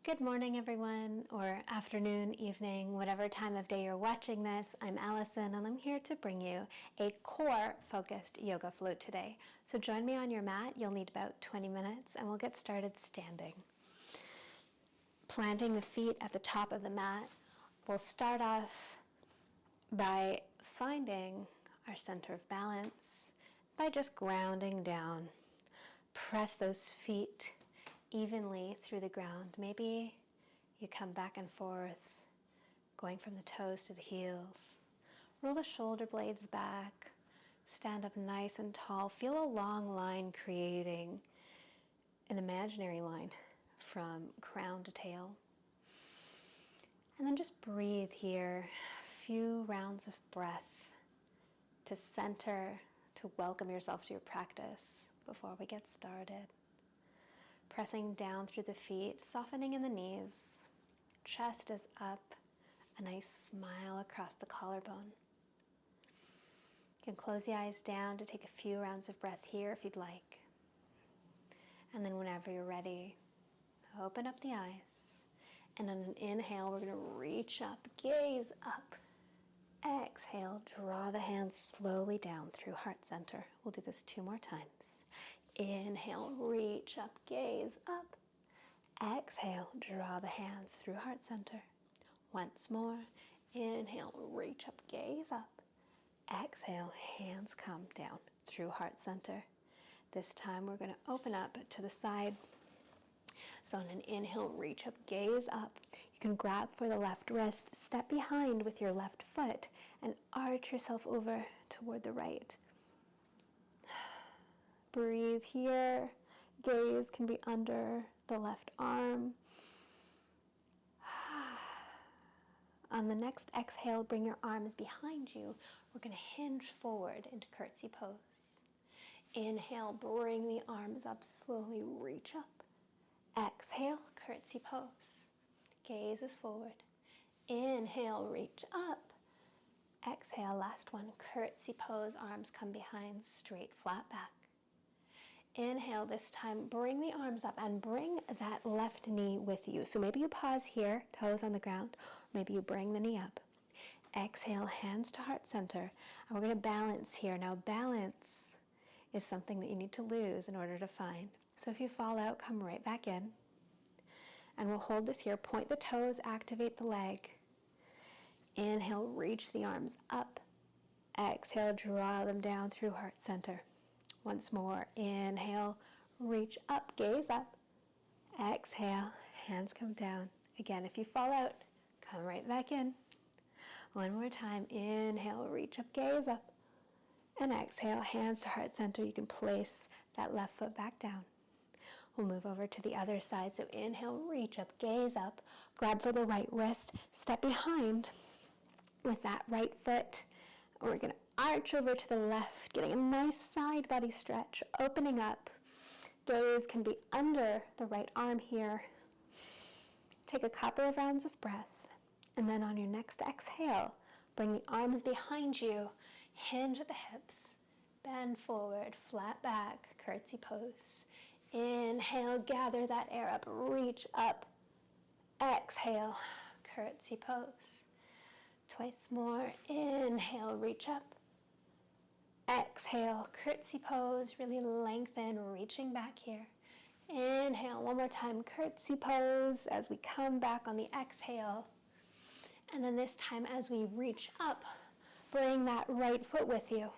Good morning, everyone, or afternoon, evening, whatever time of day you're watching this. I'm Allison, and I'm here to bring you a core-focused yoga flow today. So join me on your mat. You'll need about 20 minutes, and we'll get started standing. Planting the feet at the top of the mat, we'll start off by finding our center of balance by just grounding down. Press those feet evenly through the ground. Maybe you come back and forth, going from the toes to the heels. Roll the shoulder blades back. Stand up nice and tall. Feel a long line creating an imaginary line from crown to tail. And then just breathe here. A few rounds of breath to center, to welcome yourself to your practice before we get started. Pressing down through the feet, softening in the knees. Chest is up, a nice smile across the collarbone. You can close the eyes down to take a few rounds of breath here if you'd like. And then whenever you're ready, open up the eyes. And on an inhale, we're going to reach up, gaze up. Exhale, draw the hands slowly down through heart center. We'll do this 2 more times. Inhale, reach up, gaze up. Exhale, draw the hands through heart center. Once more. Inhale, reach up, gaze up. Exhale, hands come down through heart center. This time we're going to open up to the side. So on an inhale, reach up, gaze up. You can grab for the left wrist, step behind with your left foot, and arch yourself over toward the right. Breathe here. Gaze can be under the left arm. On the next exhale, bring your arms behind you. We're going to hinge forward into Curtsy Pose. Inhale, bring the arms up, slowly reach up. Exhale, Curtsy Pose. Gaze is forward. Inhale, reach up. Exhale, last one, Curtsy Pose, arms come behind, straight, flat back. Inhale this time, bring the arms up and bring that left knee with you. So maybe you pause here, toes on the ground, or maybe you bring the knee up. Exhale, hands to heart center. And we're going to balance here. Now balance is something that you need to lose in order to find. So if you fall out, come right back in. And we'll hold this here. Point the toes, activate the leg. Inhale, reach the arms up. Exhale, draw them down through heart center. Once more, inhale, reach up, gaze up. Exhale, hands come down. Again, if you fall out, come right back in. One more time, inhale, reach up, gaze up. And exhale, hands to heart center. You can place that left foot back down. We'll move over to the other side. So inhale, reach up, gaze up. Grab for the right wrist, step behind with that right foot. We're going to arch over to the left, getting a nice side body stretch, opening up. Gaze can be under the right arm here. Take a couple of rounds of breath. And then on your next exhale, bring the arms behind you, hinge at the hips, bend forward, flat back, Curtsy Pose. Inhale, gather that air up, reach up. Exhale, Curtsy Pose. Twice more. Inhale, reach up. Exhale, Curtsy Pose. Really lengthen, reaching back here. Inhale, one more time, Curtsy Pose as we come back on the exhale. And then this time as we reach up, bring that right foot with you.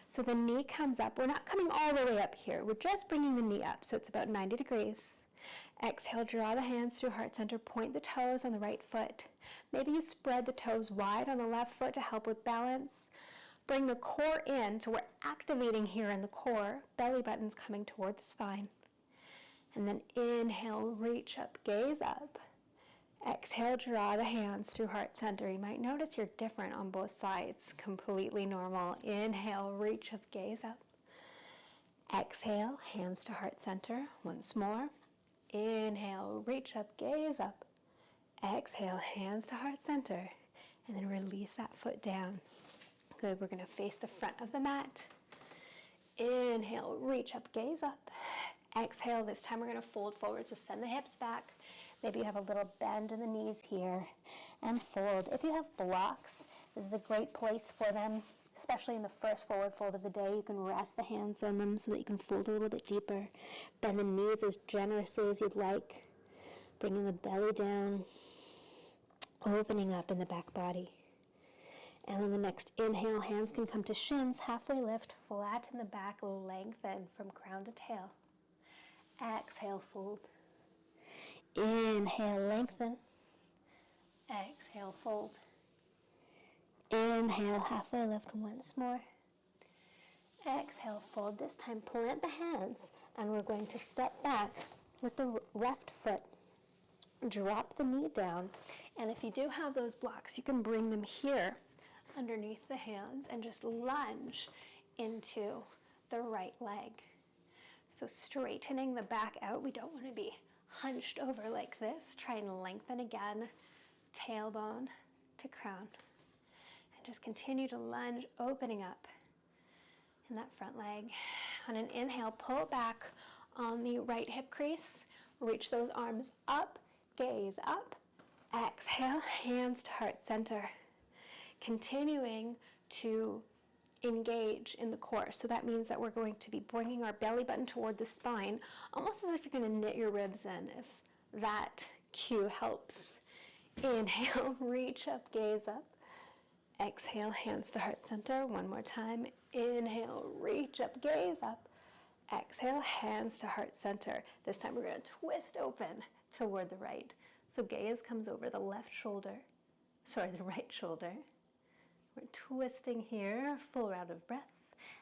So the knee comes up. We're not coming all the way up here. We're just bringing the knee up. So it's about 90 degrees. Exhale, draw the hands through heart center. Point the toes on the right foot. Maybe you spread the toes wide on the left foot to help with balance. Bring the core in. So we're activating here in the core. Belly button's coming toward the spine. And then inhale, reach up, gaze up. Exhale, draw the hands through heart center. You might notice you're different on both sides. Completely normal. Inhale, reach up, gaze up. Exhale, hands to heart center. Once more. Inhale, reach up, gaze up. Exhale, hands to heart center. And then release that foot down. Good, we're going to face the front of the mat. Inhale, reach up, gaze up. Exhale, this time we're going to fold forward, so send the hips back. Maybe you have a little bend in the knees here, and fold. If you have blocks, this is a great place for them, especially in the first forward fold of the day. You can rest the hands on them so that you can fold a little bit deeper. Bend the knees as generously as you'd like. Bringing the belly down, opening up in the back body. And on the next inhale, hands can come to shins, halfway lift, flatten the back, lengthen from crown to tail. Exhale, fold. Inhale, lengthen. Exhale, fold. Inhale, halfway lift once more. Exhale, fold. This time, plant the hands, and we're going to step back with the left foot. Drop the knee down, and if you do have those blocks, you can bring them here underneath the hands and just lunge into the right leg. So straightening the back out. We don't want to be hunched over like this. Try and lengthen again, tailbone to crown. And just continue to lunge, opening up in that front leg. On an inhale, pull back on the right hip crease. Reach those arms up, gaze up. Exhale, hands to heart center. Continuing to engage in the core. So that means that we're going to be bringing our belly button toward the spine, almost as if you're going to knit your ribs in, if that cue helps. Inhale, reach up, gaze up. Exhale, hands to heart center. One more time. Inhale, reach up, gaze up. Exhale, hands to heart center. This time we're going to twist open toward the right. So gaze comes over the right shoulder. We're twisting here, full round of breath.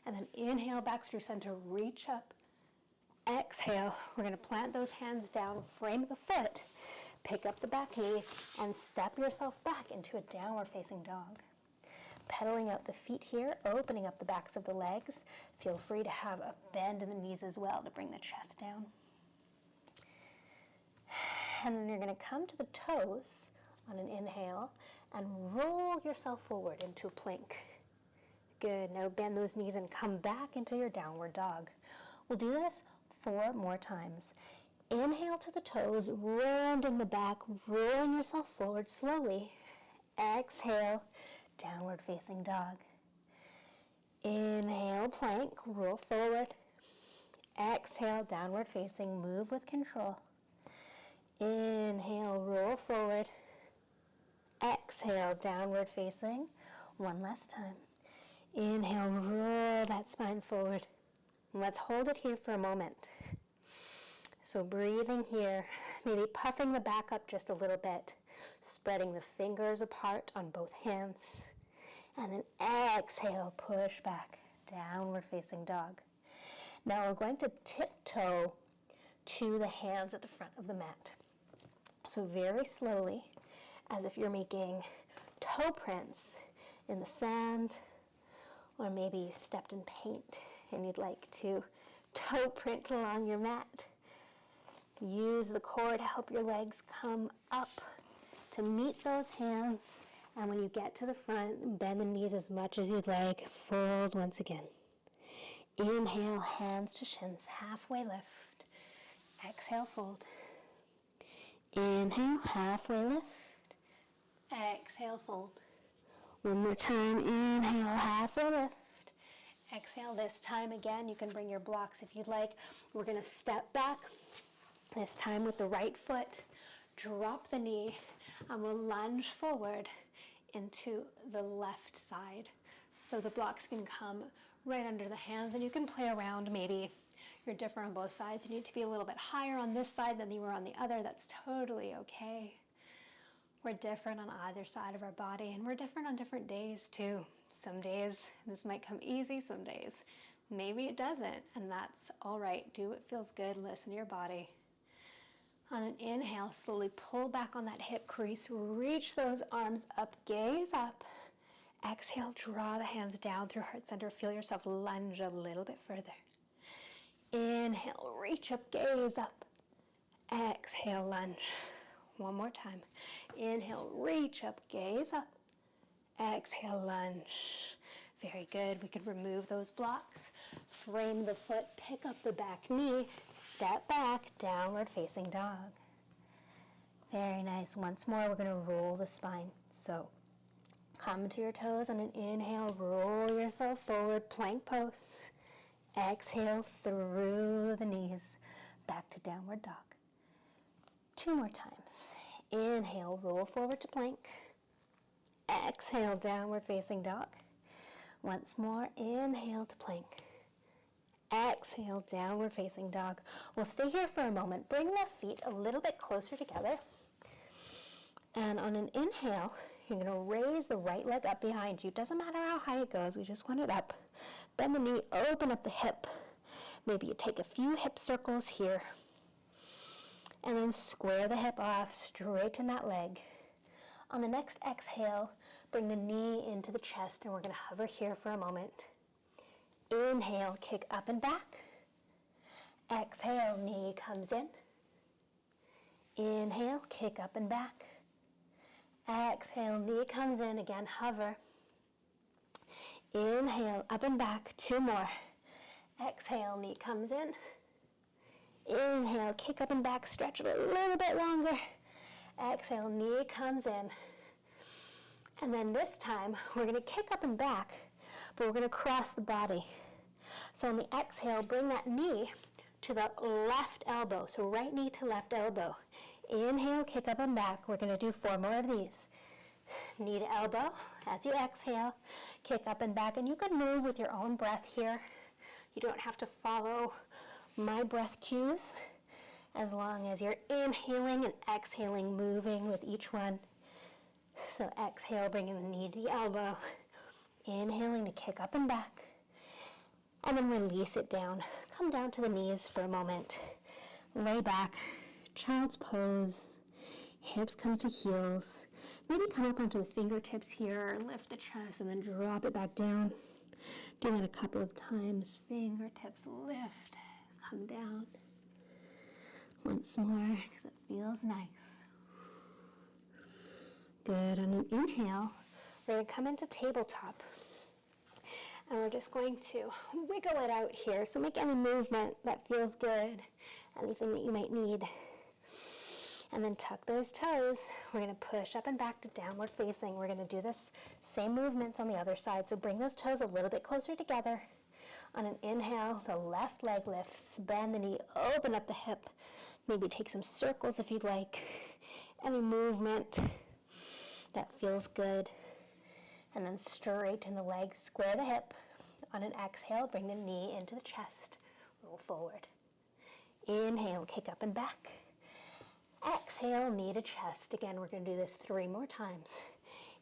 And then inhale back through center, reach up. Exhale, we're going to plant those hands down, frame the foot, pick up the back knee, and step yourself back into a downward facing dog. Pedaling out the feet here, opening up the backs of the legs. Feel free to have a bend in the knees as well to bring the chest down. And then you're going to come to the toes on an inhale and roll yourself forward into a plank. Good. Now bend those knees and come back into your downward dog. We'll do this 4 more times. Inhale to the toes, rounding the back, rolling yourself forward slowly. Exhale, downward facing dog. Inhale, plank, roll forward. Exhale, downward facing, move with control. Inhale, roll forward. Exhale, downward facing. One last time. Inhale, roll that spine forward. Let's hold it here for a moment. So breathing here, maybe puffing the back up just a little bit, spreading the fingers apart on both hands. And then exhale, push back, downward facing dog. Now we're going to tiptoe to the hands at the front of the mat. So very slowly, as if you're making toe prints in the sand, or maybe you stepped in paint and you'd like to toe print along your mat. Use the core to help your legs come up to meet those hands, and when you get to the front, bend the knees as much as you'd like. Fold once again. Inhale, hands to shins, halfway lift. Exhale, fold. Inhale, halfway lift. Exhale, fold. One more time. Inhale, halfway lift. Exhale. This time again, you can bring your blocks if you'd like. We're going to step back, this time with the right foot. Drop the knee, and we'll lunge forward into the left side. So the blocks can come right under the hands, and you can play around. Maybe you're different on both sides. You need to be a little bit higher on this side than you were on the other. That's totally okay. We're different on either side of our body, and we're different on different days too. Some days this might come easy, some days maybe it doesn't, and that's all right. Do what feels good, listen to your body. On an inhale, slowly pull back on that hip crease, reach those arms up, gaze up. Exhale, draw the hands down through heart center, feel yourself lunge a little bit further. Inhale, reach up, gaze up. Exhale, lunge. One more time. Inhale, reach up, gaze up. Exhale, lunge. Very good. We could remove those blocks. Frame the foot, pick up the back knee, step back, downward facing dog. Very nice. Once more, we're going to roll the spine. So come to your toes on an inhale, roll yourself forward, plank pose. Exhale through the knees, back to downward dog. 2 more times. Inhale, roll forward to plank. Exhale, downward facing dog. Once more, inhale to plank. Exhale, downward facing dog. We'll stay here for a moment. Bring the feet a little bit closer together. And on an inhale, you're going to raise the right leg up behind you. Doesn't matter how high it goes, we just want it up. Bend the knee, open up the hip. Maybe you take a few hip circles here. And then square the hip off, straighten that leg. On the next exhale, bring the knee into the chest, and we're going to hover here for a moment. Inhale, kick up and back. Exhale, knee comes in. Inhale, kick up and back. Exhale, knee comes in. Again, hover. Inhale, up and back. 2 more. Exhale, knee comes in. Inhale, kick up and back. Stretch it a little bit longer. Exhale, knee comes in. And then this time, we're going to kick up and back, but we're going to cross the body. So on the exhale, bring that knee to the left elbow. So right knee to left elbow. Inhale, kick up and back. We're going to do 4 more of these. Knee to elbow. As you exhale, kick up and back. And you can move with your own breath here. You don't have to follow my breath cues, as long as you're inhaling and exhaling, moving with each one. So exhale, bringing the knee to the elbow. Inhaling to kick up and back. And then release it down. Come down to the knees for a moment. Lay back, child's pose. Hips come to heels. Maybe come up onto the fingertips here, lift the chest, and then drop it back down. Do that a couple of times. Fingertips lift, come down. Once more, because it feels nice. Good. On an inhale, we're going to come into tabletop. And we're just going to wiggle it out here. So make any movement that feels good, anything that you might need. And then tuck those toes. We're going to push up and back to downward facing. We're going to do this same movements on the other side. So bring those toes a little bit closer together. On an inhale, the left leg lifts. Bend the knee, open up the hip. Maybe take some circles if you'd like. Any movement that feels good. And then straighten the leg, square the hip. On an exhale, bring the knee into the chest. Roll forward. Inhale, kick up and back. Exhale, knee to chest. Again, we're going to do this 3 more times.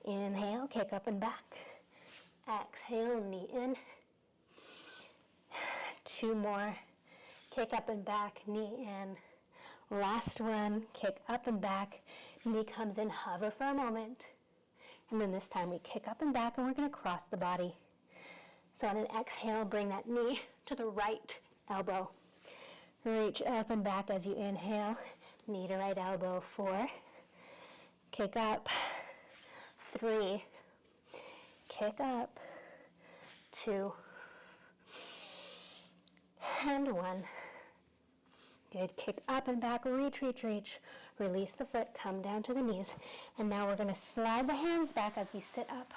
Inhale, kick up and back. Exhale, knee in. 2 more. Kick up and back, knee in. Last one, kick up and back. Knee comes in, hover for a moment. And then this time we kick up and back, and we're going to cross the body. So on an exhale, bring that knee to the right elbow. Reach up and back as you inhale. Knee to right elbow. 4. Kick up. 3. Kick up. 2. And 1. Good. Kick up and back. Reach, reach, reach. Release the foot. Come down to the knees. And now we're going to slide the hands back as we sit up.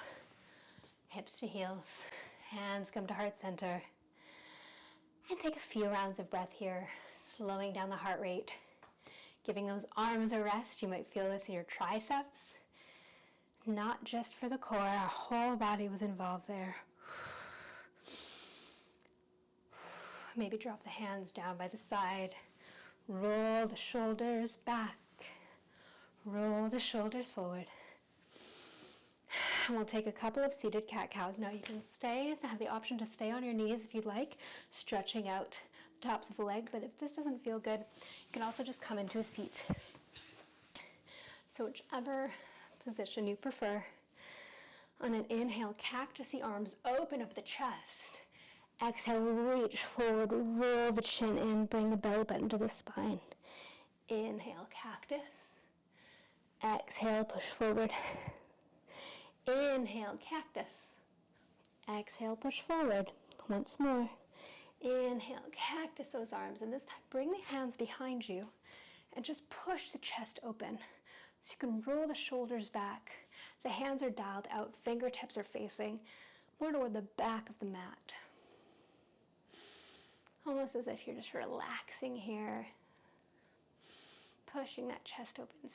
Hips to heels. Hands come to heart center. And take a few rounds of breath here. Slowing down the heart rate. Giving those arms a rest. You might feel this in your triceps. Not just for the core. Our whole body was involved there. Maybe drop the hands down by the side. Roll the shoulders back. Roll the shoulders forward. And we'll take a couple of seated cat-cows. Now you can stay, have the option to stay on your knees if you'd like, stretching out the tops of the leg. But if this doesn't feel good, you can also just come into a seat. So whichever position you prefer. On an inhale, cactus the arms, open up the chest. Exhale, reach forward, roll the chin in, bring the belly button to the spine. Inhale, cactus. Exhale, push forward. Inhale, cactus. Exhale, push forward. Once more. Inhale, cactus those arms. And this time, bring the hands behind you and just push the chest open. So you can roll the shoulders back. The hands are dialed out, fingertips are facing more toward the back of the mat. Almost as if you're just relaxing here, pushing that chest open,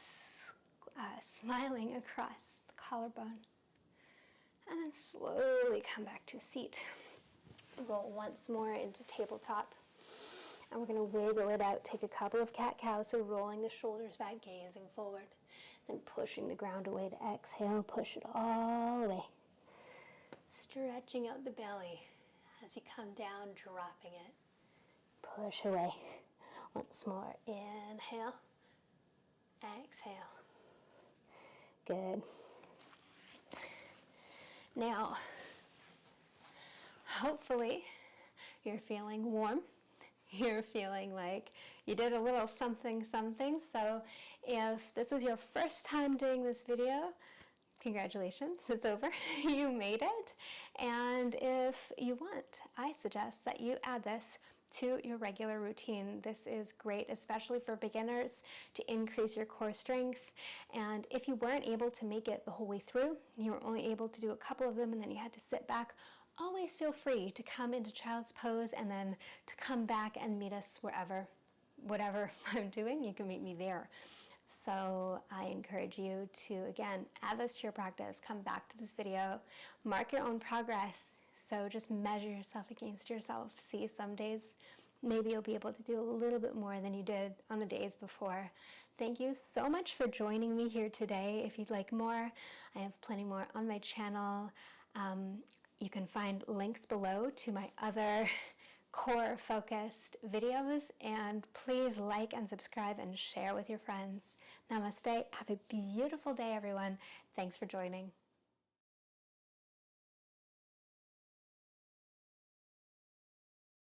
smiling across the collarbone. And then slowly come back to a seat. Roll once more into tabletop. And we're going to wiggle it out. Take a couple of cat-cows, so rolling the shoulders back, gazing forward. Then pushing the ground away to exhale. Push it all away. Stretching out the belly as you come down, dropping it. Push away. Once more. Inhale. Exhale. Good. Now, hopefully, you're feeling warm. You're feeling like you did a little something, something. So if this was your first time doing this video, congratulations, it's over. You made it. And if you want, I suggest that you add this to your regular routine. This is great, especially for beginners, to increase your core strength. And if you weren't able to make it the whole way through, you were only able to do a couple of them and then you had to sit back, always feel free to come into Child's Pose and then to come back and meet us wherever, whatever I'm doing, you can meet me there. So I encourage you to, again, add this to your practice, come back to this video, mark your own progress. So just measure yourself against yourself. See, some days maybe you'll be able to do a little bit more than you did on the days before. Thank you so much for joining me here today. If you'd like more, I have plenty more on my channel. You can find links below to my other core-focused videos, and please like and subscribe and share with your friends. Namaste. Have a beautiful day, everyone. Thanks for joining.